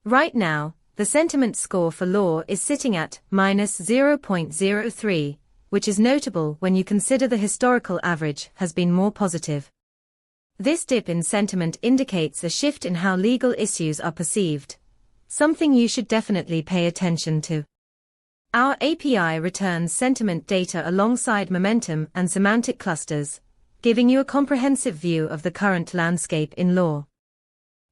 Right now, the sentiment score for law is sitting at -0.03, which is notable when you consider the historical average has been more positive. This dip in sentiment indicates a shift in how legal issues are perceived, something you should definitely pay attention to. Our API returns sentiment data alongside momentum and semantic clusters, giving you a comprehensive view of the current landscape in law.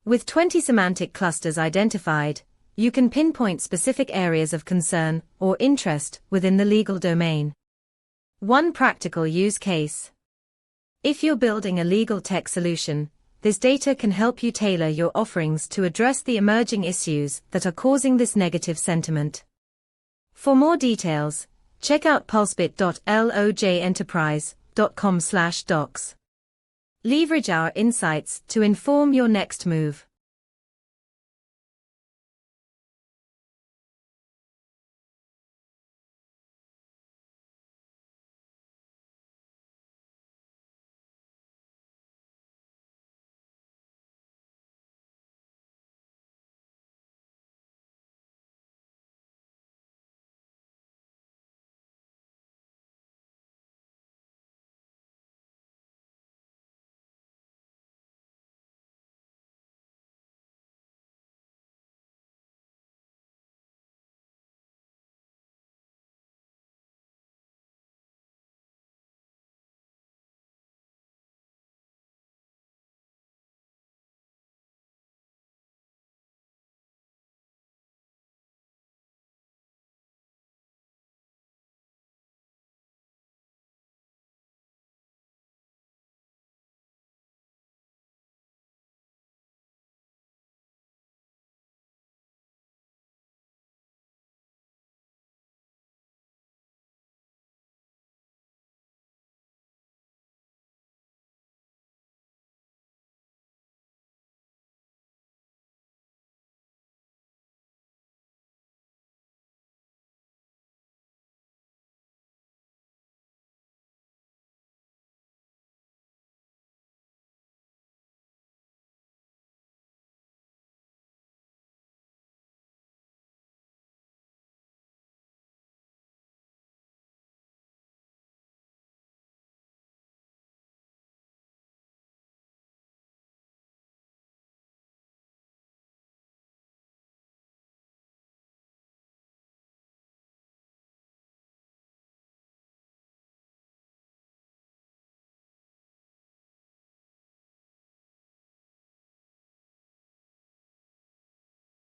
With 20 semantic clusters identified, you can pinpoint specific areas of concern or interest within the legal domain. One practical use case. If you're building a legal tech solution, this data can help you tailor your offerings to address the emerging issues that are causing this negative sentiment. For more details, check out pulsebit.lojenterprise.com/docs. Leverage our insights to inform your next move.